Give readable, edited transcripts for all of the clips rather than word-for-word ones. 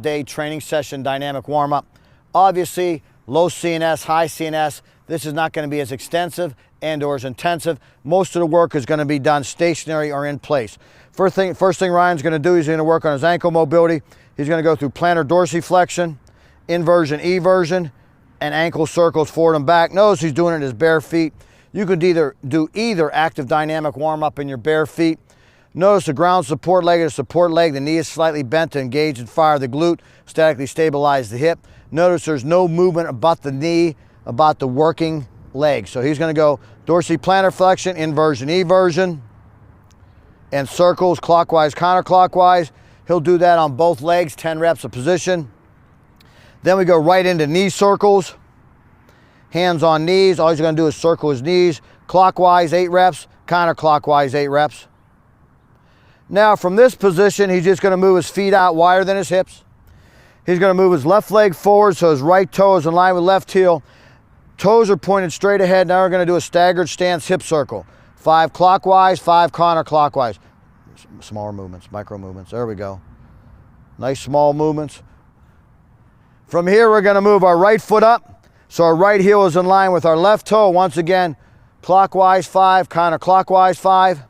Day training session dynamic warm-up. Obviously, low CNS, high CNS, this is not going to be as extensive and or as intensive. Most of the work is going to be done stationary or in place. First thing Ryan's going to do, he's going to work on his ankle mobility. He's going to go through plantar dorsiflexion, inversion, eversion, and ankle circles forward and back. Notice he's doing it in his bare feet. You could do either active dynamic warm-up in your bare feet. Notice the ground support leg is support leg. The knee is slightly bent to engage and fire the glute, statically stabilize the hip. Notice there's no movement about the knee, about the working leg. So he's going to go dorsiplantar flexion, inversion, eversion, and circles clockwise, counterclockwise. He'll do that on both legs, 10 reps a position. Then we go right into knee circles. Hands on knees. All he's going to do is circle his knees. Clockwise, 8 reps. Counterclockwise, 8 reps. Now from this position, he's just going to move his feet out wider than his hips. He's going to move his left leg forward so his right toe is in line with left heel. Toes are pointed straight ahead. Now we're going to do a staggered stance hip circle. 5 clockwise, 5 counterclockwise. Smaller movements, micro movements. There we go. Nice small movements. From here, we're going to move our right foot up. So our right heel is in line with our left toe. Once again, clockwise 5, counterclockwise 5.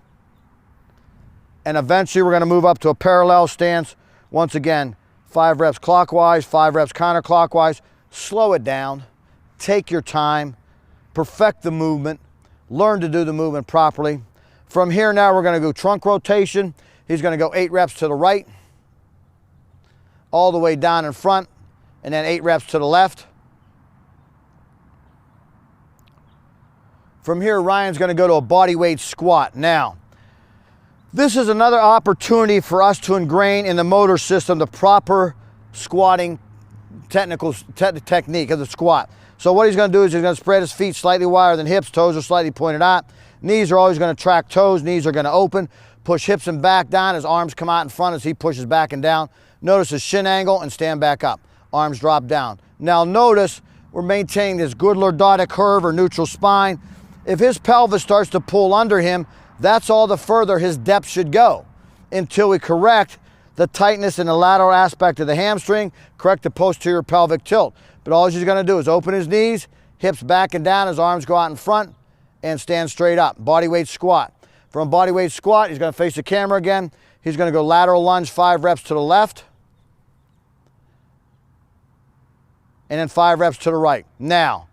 And eventually we're going to move up to a parallel stance. Once again, 5 reps clockwise, 5 reps counterclockwise. Slow it down. Take your time. Perfect the movement. Learn to do the movement properly. From here now we're going to go trunk rotation. He's going to go 8 reps to the right, all the way down in front, and then 8 reps to the left. From here, Ryan's going to go to a bodyweight squat. Now, this is another opportunity for us to ingrain in the motor system the proper squatting technique of the squat. So what he's going to do is he's going to spread his feet slightly wider than hips. Toes are slightly pointed out. Knees are always going to track toes. Knees are going to open. Push hips and back down. His arms come out in front as he pushes back and down. Notice his shin angle and stand back up. Arms drop down. Now notice we're maintaining this good lordotic curve or neutral spine. If his pelvis starts to pull under him, that's all the further his depth should go until we correct the tightness in the lateral aspect of the hamstring, correct the posterior pelvic tilt. But all he's going to do is open his knees, hips back and down, his arms go out in front, and stand straight up. Bodyweight squat. From bodyweight squat, he's going to face the camera again. He's going to go lateral lunge, 5 reps to the left, and then 5 reps to the right. Now,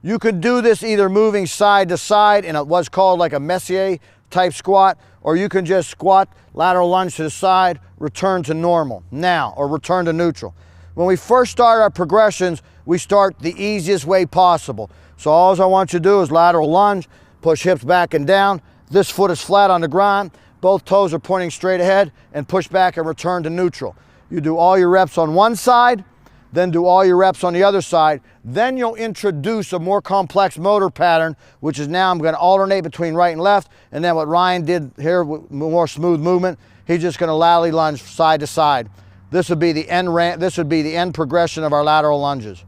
you could do this either moving side to side in what's called like a Messier type squat, or you can just squat, lateral lunge to the side, return to normal now, or return to neutral. When we first start our progressions, we start the easiest way possible. So all I want you to do is lateral lunge, push hips back and down. This foot is flat on the ground. Both toes are pointing straight ahead, and push back and return to neutral. You do all your reps on one side, then do all your reps on the other side. Then you'll introduce a more complex motor pattern, which is now I'm going to alternate between right and left. And then what Ryan did here with more smooth movement, he's just going to laterally lunge side to side. This would be the end progression of our lateral lunges.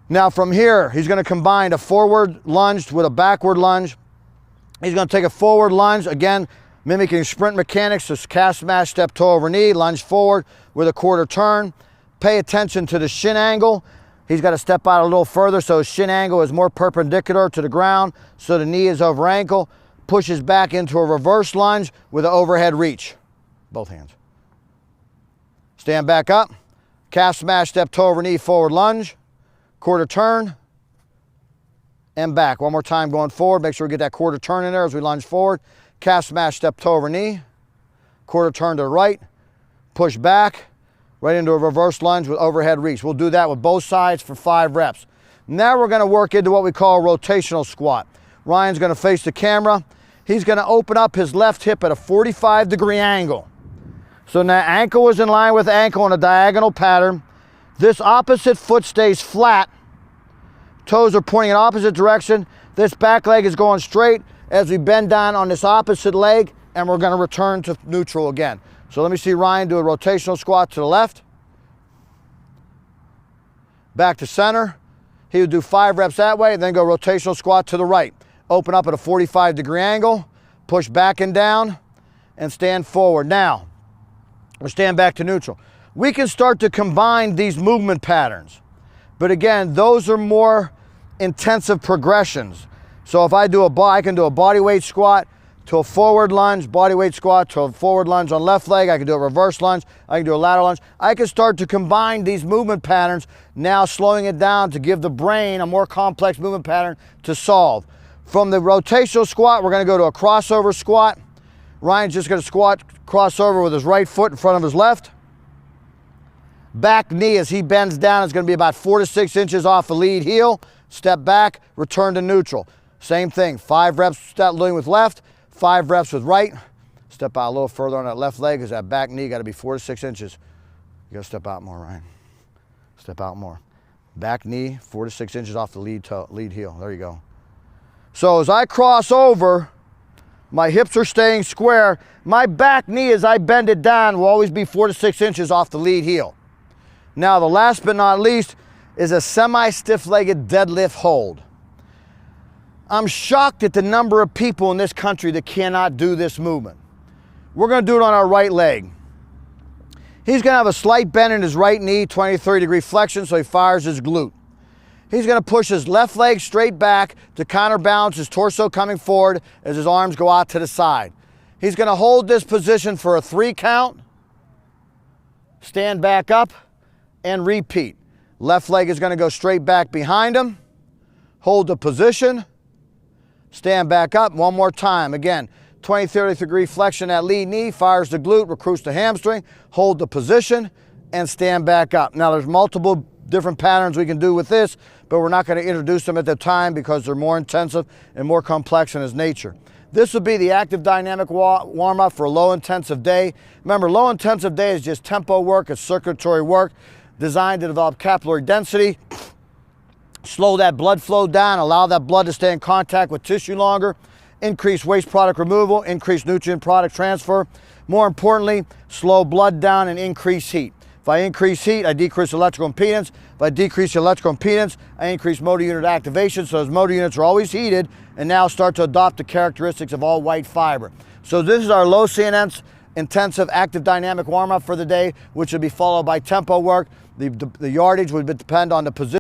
Now from here, he's going to combine a forward lunge with a backward lunge. He's going to take a forward lunge, again, mimicking sprint mechanics, so calf smash, step toe over knee, lunge forward with a quarter turn. Pay attention to the shin angle. He's got to step out a little further so his shin angle is more perpendicular to the ground, so the knee is over ankle. Pushes back into a reverse lunge with an overhead reach. Both hands. Stand back up. Calf smash, step toe over knee, forward lunge. Quarter turn. And back. One more time going forward. Make sure we get that quarter turn in there as we lunge forward. Calf smash, step toe over knee. Quarter turn to the right. Push back. Right into a reverse lunge with overhead reach. We'll do that with both sides for 5 reps. Now we're going to work into what we call a rotational squat. Ryan's going to face the camera. He's going to open up his left hip at a 45-degree angle. So now ankle is in line with ankle in a diagonal pattern. This opposite foot stays flat. Toes are pointing in opposite direction. This back leg is going straight as we bend down on this opposite leg, and we're going to return to neutral again. So let me see Ryan do a rotational squat to the left. Back to center. He would do 5 reps that way, then go rotational squat to the right. Open up at a 45-degree angle, push back and down, and stand forward. Now, or stand back to neutral. We can start to combine these movement patterns. But again, those are more intensive progressions. So if I can do a bodyweight squat to a forward lunge, bodyweight squat to a forward lunge on left leg. I can do a reverse lunge. I can do a lateral lunge. I can start to combine these movement patterns, now slowing it down to give the brain a more complex movement pattern to solve. From the rotational squat, we're going to go to a crossover squat. Ryan's just going to squat crossover with his right foot in front of his left. Back knee, as he bends down, is going to be about 4 to 6 inches off the lead heel. Step back, return to neutral. Same thing, 5 reps step loading with left, 5 reps with right. Step out a little further on that left leg, because that back knee got to be 4 to 6 inches. You got to step out more, Ryan. Step out more. Back knee, 4 to 6 inches off the lead heel. There you go. So as I cross over, my hips are staying square. My back knee, as I bend it down, will always be 4 to 6 inches off the lead heel. Now, the last but not least is a semi-stiff-legged deadlift hold. I'm shocked at the number of people in this country that cannot do this movement. We're going to do it on our right leg. He's going to have a slight bend in his right knee, 20 to 30 degree flexion, so he fires his glute. He's going to push his left leg straight back to counterbalance his torso coming forward as his arms go out to the side. He's going to hold this position for a 3 count, stand back up, and repeat. Left leg is going to go straight back behind him, hold the position, stand back up one more time. Again, 20, 30 degree flexion at lead knee, fires the glute, recruits the hamstring, hold the position, and stand back up. Now, there's multiple different patterns we can do with this, but we're not going to introduce them at the time because they're more intensive and more complex in its nature. This would be the active dynamic warm-up for a low-intensive day. Remember, low-intensive day is just tempo work, it's circulatory work designed to develop capillary density, slow that blood flow down, allow that blood to stay in contact with tissue longer, increase waste product removal, increase nutrient product transfer. More importantly, slow blood down and increase heat. If I increase heat, I decrease electrical impedance. If I decrease electrical impedance, I increase motor unit activation. So those motor units are always heated and now start to adopt the characteristics of all white fiber. So this is our low CNS intensive active dynamic warm-up for the day, which will be followed by tempo work. The yardage would depend on the position.